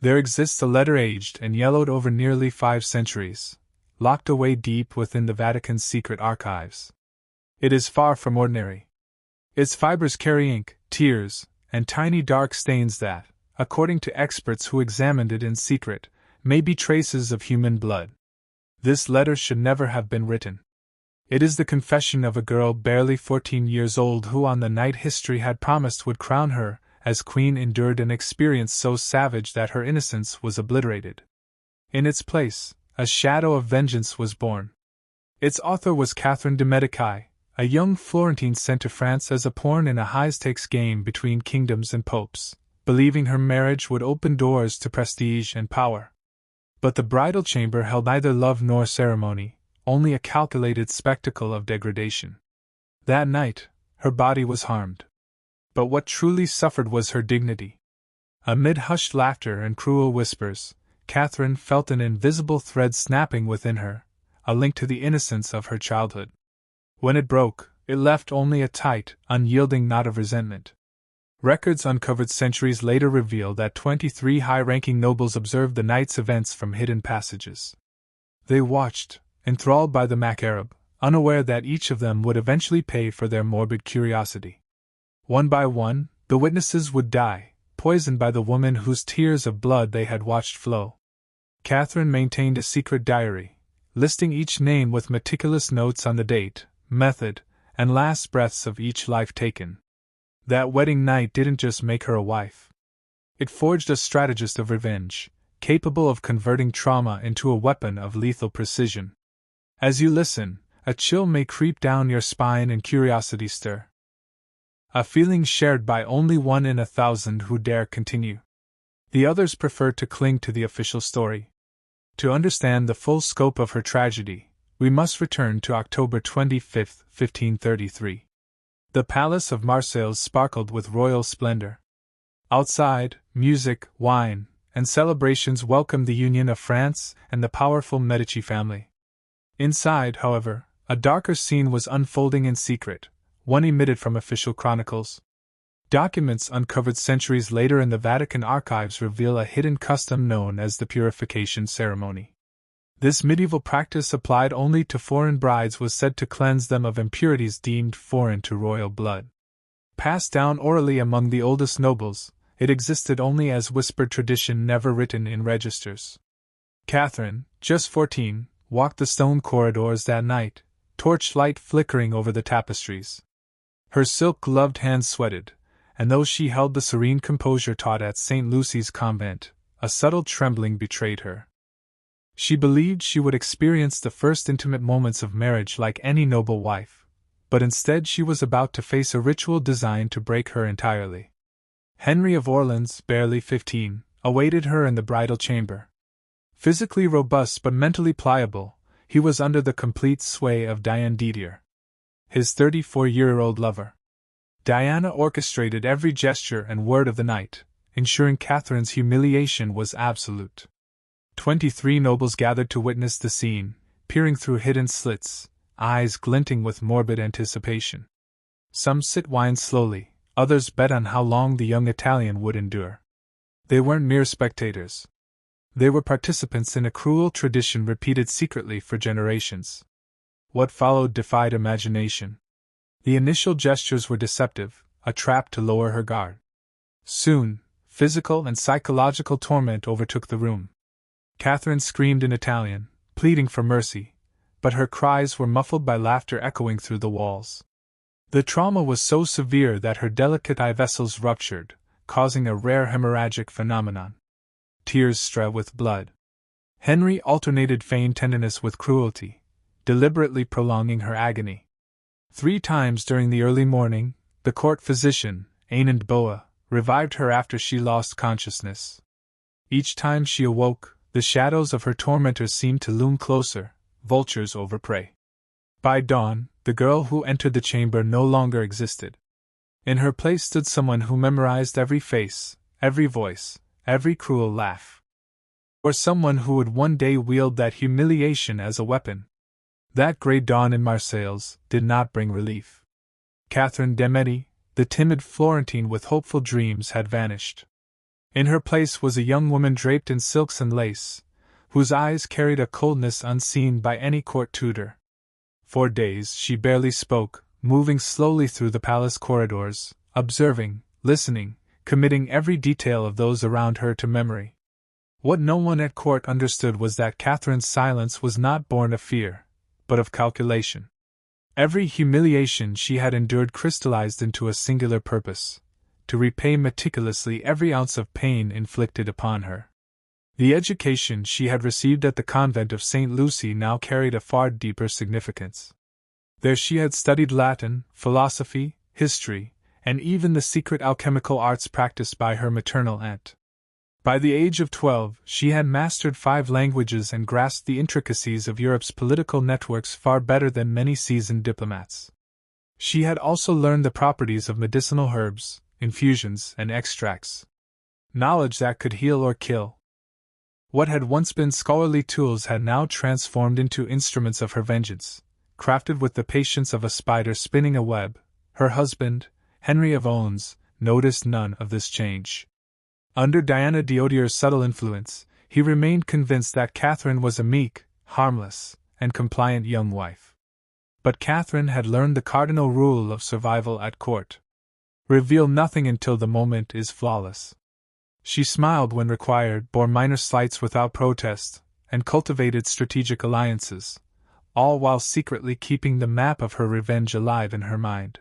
There exists a letter aged and yellowed over nearly 5 centuries, locked away deep within the Vatican's secret archives. It is far from ordinary. Its fibers carry ink, tears, and tiny dark stains that, according to experts who examined it in secret, may be traces of human blood. This letter should never have been written. It is the confession of a girl barely 14 years old who on the night history had promised would crown her as queen endured an experience so savage that her innocence was obliterated. In its place, a shadow of vengeance was born. Its author was Catherine de' Medici, a young Florentine sent to France as a pawn in a high-stakes game between kingdoms and popes, believing her marriage would open doors to prestige and power. But the bridal chamber held neither love nor ceremony, only a calculated spectacle of degradation. That night, her body was harmed. But what truly suffered was her dignity. Amid hushed laughter and cruel whispers, Catherine felt an invisible thread snapping within her, a link to the innocence of her childhood. When it broke, it left only a tight, unyielding knot of resentment. Records uncovered centuries later reveal that 23 high-ranking nobles observed the night's events from hidden passages. They watched, enthralled by the macabre, unaware that each of them would eventually pay for their morbid curiosity. One by one, the witnesses would die, poisoned by the woman whose tears of blood they had watched flow. Catherine maintained a secret diary, listing each name with meticulous notes on the date, method, and last breaths of each life taken. That wedding night didn't just make her a wife. It forged a strategist of revenge, capable of converting trauma into a weapon of lethal precision. As you listen, a chill may creep down your spine and curiosity stir. A feeling shared by only 1 in 1,000 who dare continue. The others prefer to cling to the official story. To understand the full scope of her tragedy, we must return to October 25, 1533. The palace of Marseilles sparkled with royal splendor. Outside, music, wine, and celebrations welcomed the union of France and the powerful Medici family. Inside, however, a darker scene was unfolding in secret, one emitted from official chronicles. Documents uncovered centuries later in the Vatican archives reveal a hidden custom known as the purification ceremony. This medieval practice applied only to foreign brides was said to cleanse them of impurities deemed foreign to royal blood. Passed down orally among the oldest nobles, it existed only as whispered tradition, never written in registers. Catherine, just 14, walked the stone corridors that night, torchlight flickering over the tapestries. Her silk-gloved hands sweated, and though she held the serene composure taught at St. Lucy's convent, a subtle trembling betrayed her. She believed she would experience the first intimate moments of marriage like any noble wife, but instead she was about to face a ritual designed to break her entirely. Henry of Orleans, barely 15, awaited her in the bridal chamber. Physically robust but mentally pliable, he was under the complete sway of Diane Didier, his 34-year-old lover. Diana orchestrated every gesture and word of the night, ensuring Catherine's humiliation was absolute. 23 nobles gathered to witness the scene, peering through hidden slits, eyes glinting with morbid anticipation. Some sipped wine slowly, others bet on how long the young Italian would endure. They weren't mere spectators. They were participants in a cruel tradition repeated secretly for generations. What followed defied imagination. The initial gestures were deceptive, a trap to lower her guard. Soon, physical and psychological torment overtook the room. Catherine screamed in Italian, pleading for mercy, but her cries were muffled by laughter echoing through the walls. The trauma was so severe that her delicate eye vessels ruptured, causing a rare hemorrhagic phenomenon. Tears streaked with blood. Henry alternated feigned tenderness with cruelty, deliberately prolonging her agony. 3 times during the early morning, the court physician, Anand Boa, revived her after she lost consciousness. Each time she awoke, the shadows of her tormentors seemed to loom closer, vultures over prey. By dawn, the girl who entered the chamber no longer existed. In her place stood someone who memorized every face, every voice, every cruel laugh. Or someone who would one day wield that humiliation as a weapon. That grey dawn in Marseilles did not bring relief. Catherine de' Medici, the timid Florentine with hopeful dreams, had vanished. In her place was a young woman draped in silks and lace, whose eyes carried a coldness unseen by any court tutor. For days she barely spoke, moving slowly through the palace corridors, observing, listening, committing every detail of those around her to memory. What no one at court understood was that Catherine's silence was not born of fear, but of calculation. Every humiliation she had endured crystallized into a singular purpose: to repay meticulously every ounce of pain inflicted upon her. The education she had received at the convent of St. Lucy now carried a far deeper significance. There she had studied Latin, philosophy, history, and even the secret alchemical arts practiced by her maternal aunt. By the age of 12, she had mastered 5 languages and grasped the intricacies of Europe's political networks far better than many seasoned diplomats. She had also learned the properties of medicinal herbs, infusions, and extracts. Knowledge that could heal or kill. What had once been scholarly tools had now transformed into instruments of her vengeance, crafted with the patience of a spider spinning a web. Her husband, Henry of Owens, noticed none of this change. Under Diana d'Audier's subtle influence, he remained convinced that Catherine was a meek, harmless, and compliant young wife. But Catherine had learned the cardinal rule of survival at court: reveal nothing until the moment is flawless. She smiled when required, bore minor slights without protest, and cultivated strategic alliances, all while secretly keeping the map of her revenge alive in her mind.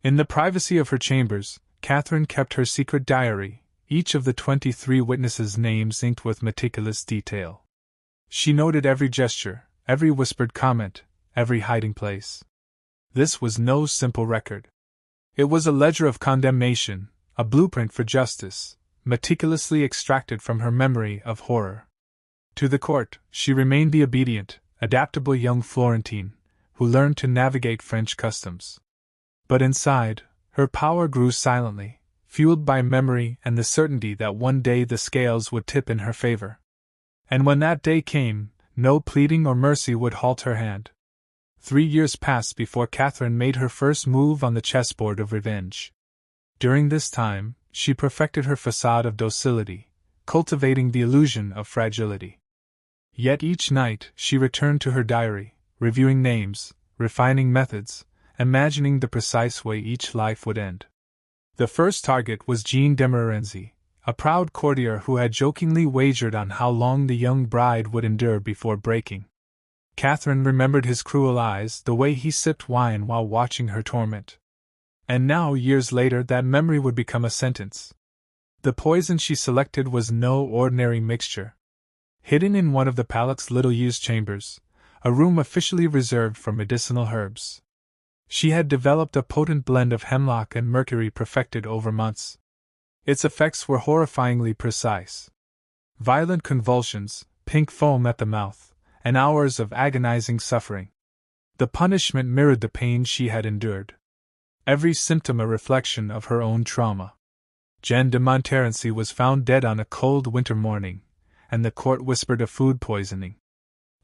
In the privacy of her chambers, Catherine kept her secret diary, each of the 23 witnesses' names inked with meticulous detail. She noted every gesture, every whispered comment, every hiding place. This was no simple record. It was a ledger of condemnation, a blueprint for justice, meticulously extracted from her memory of horror. To the court, she remained the obedient, adaptable young Florentine, who learned to navigate French customs. But inside, her power grew silently, fueled by memory and the certainty that one day the scales would tip in her favor. And when that day came, no pleading or mercy would halt her hand. 3 years passed before Catherine made her first move on the chessboard of revenge. During this time, she perfected her facade of docility, cultivating the illusion of fragility. Yet each night she returned to her diary, reviewing names, refining methods, imagining the precise way each life would end. The first target was Jean de Montmorency, a proud courtier who had jokingly wagered on how long the young bride would endure before breaking. Catherine remembered his cruel eyes, the way he sipped wine while watching her torment. And now, years later, that memory would become a sentence. The poison she selected was no ordinary mixture. Hidden in one of the palace's little-used chambers, a room officially reserved for medicinal herbs, she had developed a potent blend of hemlock and mercury perfected over months. Its effects were horrifyingly precise. Violent convulsions, pink foam at the mouth, and hours of agonizing suffering. The punishment mirrored the pain she had endured. Every symptom a reflection of her own trauma. Jean de Montmorency was found dead on a cold winter morning, and the court whispered of food poisoning.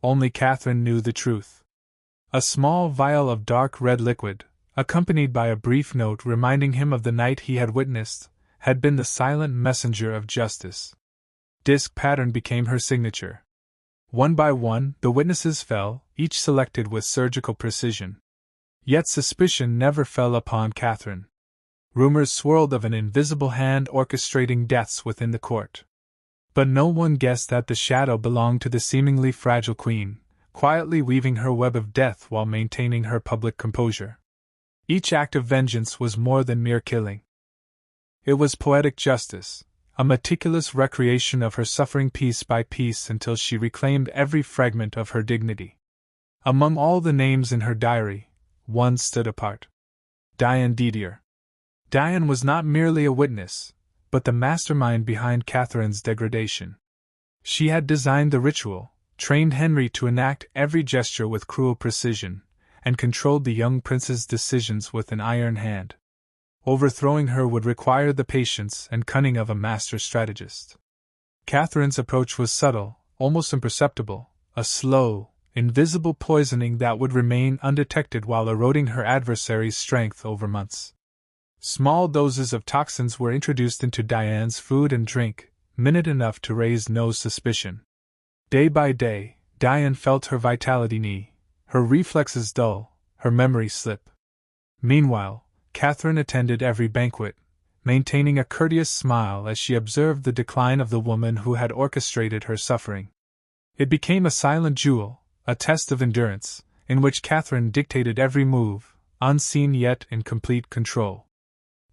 Only Catherine knew the truth. A small vial of dark red liquid, accompanied by a brief note reminding him of the night he had witnessed, had been the silent messenger of justice. Disc pattern became her signature. One by one, the witnesses fell, each selected with surgical precision. Yet suspicion never fell upon Catherine. Rumors swirled of an invisible hand orchestrating deaths within the court. But no one guessed that the shadow belonged to the seemingly fragile queen, quietly weaving her web of death while maintaining her public composure. Each act of vengeance was more than mere killing. It was poetic justice, a meticulous recreation of her suffering piece by piece until she reclaimed every fragment of her dignity. Among all the names in her diary, one stood apart. Diane Didier. Diane was not merely a witness, but the mastermind behind Catherine's degradation. She had designed the ritual, trained Henry to enact every gesture with cruel precision, and controlled the young prince's decisions with an iron hand. Overthrowing her would require the patience and cunning of a master strategist. Catherine's approach was subtle, almost imperceptible, a slow, invisible poisoning that would remain undetected while eroding her adversary's strength over months. Small doses of toxins were introduced into Diane's food and drink, minute enough to raise no suspicion. Day by day, Diane felt her vitality knee, her reflexes dull, her memory slip. Meanwhile, Catherine attended every banquet, maintaining a courteous smile as she observed the decline of the woman who had orchestrated her suffering. It became a silent duel, a test of endurance, in which Catherine dictated every move, unseen yet in complete control.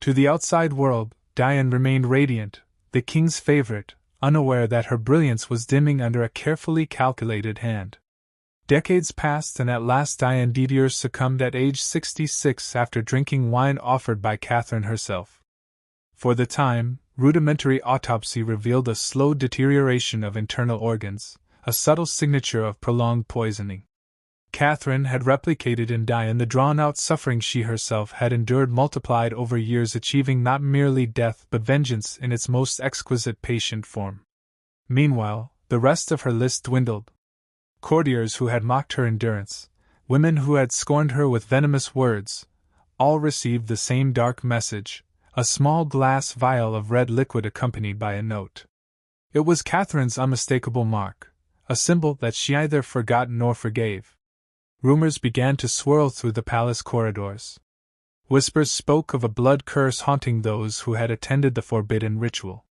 To the outside world, Diane remained radiant, the king's favorite, unaware that her brilliance was dimming under a carefully calculated hand. Decades passed and at last Diane Didier succumbed at age 66 after drinking wine offered by Catherine herself. For the time, rudimentary autopsy revealed a slow deterioration of internal organs, a subtle signature of prolonged poisoning. Catherine had replicated in Diane the drawn-out suffering she herself had endured multiplied over years, achieving not merely death but vengeance in its most exquisite patient form. Meanwhile, the rest of her list dwindled. Courtiers who had mocked her endurance, women who had scorned her with venomous words, all received the same dark message, a small glass vial of red liquid accompanied by a note. It was Catherine's unmistakable mark, a symbol that she either forgot nor forgave. Rumors began to swirl through the palace corridors. Whispers spoke of a blood curse haunting those who had attended the forbidden ritual.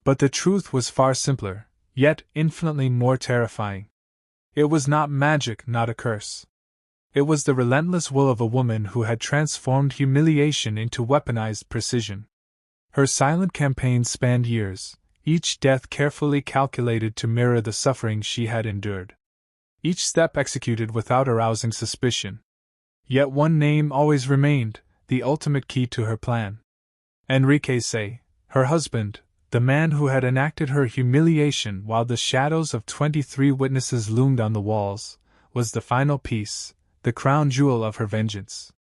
But the truth was far simpler, yet infinitely more terrifying. It was not magic, not a curse. It was the relentless will of a woman who had transformed humiliation into weaponized precision. Her silent campaign spanned years, each death carefully calculated to mirror the suffering she had endured. Each step executed without arousing suspicion. Yet one name always remained, the ultimate key to her plan. Enrique Say, her husband, the man who had enacted her humiliation while the shadows of 23 witnesses loomed on the walls, was the final piece, the crown jewel of her vengeance.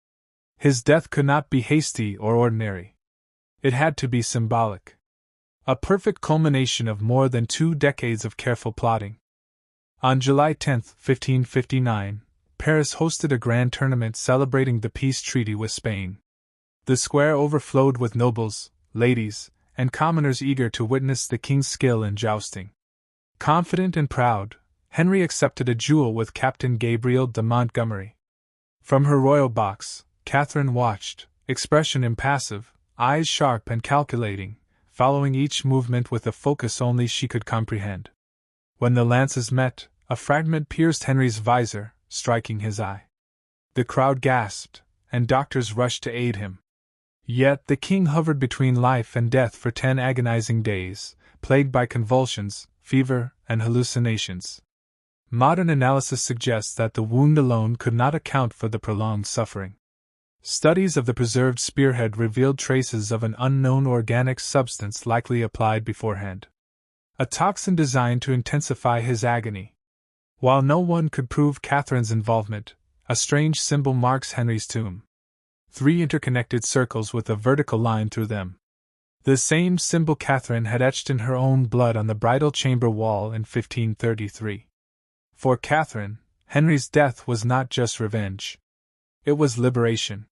His death could not be hasty or ordinary. It had to be symbolic. A perfect culmination of more than 2 decades of careful plotting. On July 10, 1559, Paris hosted a grand tournament celebrating the peace treaty with Spain. The square overflowed with nobles, ladies, and commoners eager to witness the king's skill in jousting. Confident and proud, Henry accepted a duel with Captain Gabriel de Montgomery. From her royal box, Catherine watched, expression impassive, eyes sharp and calculating, following each movement with a focus only she could comprehend. When the lances met, a fragment pierced Henry's visor, striking his eye. The crowd gasped, and doctors rushed to aid him. Yet the king hovered between life and death for 10 agonizing days, plagued by convulsions, fever, and hallucinations. Modern analysis suggests that the wound alone could not account for the prolonged suffering. Studies of the preserved spearhead revealed traces of an unknown organic substance likely applied beforehand. A toxin designed to intensify his agony. While no one could prove Catherine's involvement, a strange symbol marks Henry's tomb. 3 interconnected circles with a vertical line through them. The same symbol Catherine had etched in her own blood on the bridal chamber wall in 1533. For Catherine, Henry's death was not just revenge. It was liberation.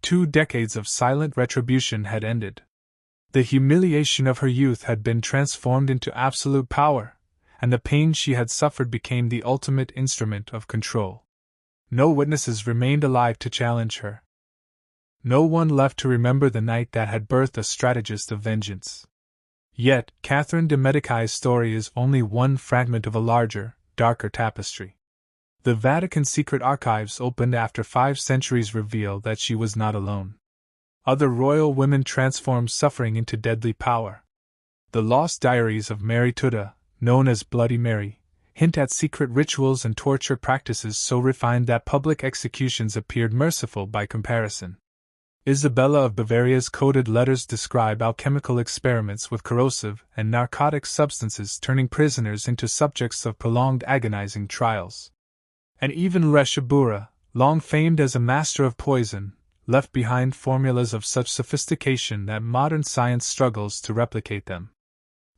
2 decades of silent retribution had ended. The humiliation of her youth had been transformed into absolute power, and the pain she had suffered became the ultimate instrument of control. No witnesses remained alive to challenge her. No one left to remember the night that had birthed a strategist of vengeance. Yet, Catherine de Medici's story is only one fragment of a larger, darker tapestry. The Vatican's secret archives opened after 5 centuries reveal that she was not alone. Other royal women transformed suffering into deadly power. The lost diaries of Mary Tudor, known as Bloody Mary, hint at secret rituals and torture practices so refined that public executions appeared merciful by comparison. Isabella of Bavaria's coded letters describe alchemical experiments with corrosive and narcotic substances turning prisoners into subjects of prolonged agonizing trials. And even Reshabura, long famed as a master of poison, left behind formulas of such sophistication that modern science struggles to replicate them.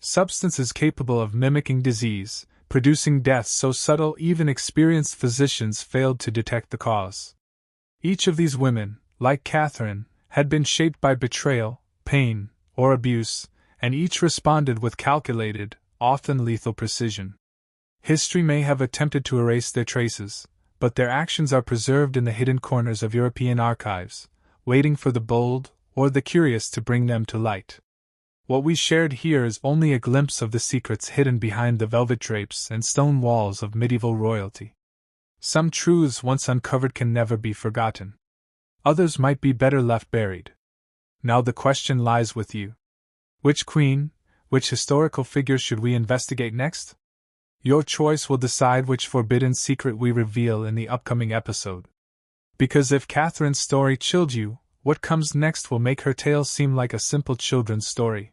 Substances capable of mimicking disease, producing death so subtle even experienced physicians failed to detect the cause. Each of these women, like Catherine, had been shaped by betrayal, pain, or abuse, and each responded with calculated, often lethal precision. History may have attempted to erase their traces, but their actions are preserved in the hidden corners of European archives, waiting for the bold or the curious to bring them to light. What we shared here is only a glimpse of the secrets hidden behind the velvet drapes and stone walls of medieval royalty. Some truths once uncovered can never be forgotten. Others might be better left buried. Now the question lies with you. Which queen, which historical figure should we investigate next? Your choice will decide which forbidden secret we reveal in the upcoming episode. Because if Catherine's story chilled you, what comes next will make her tale seem like a simple children's story.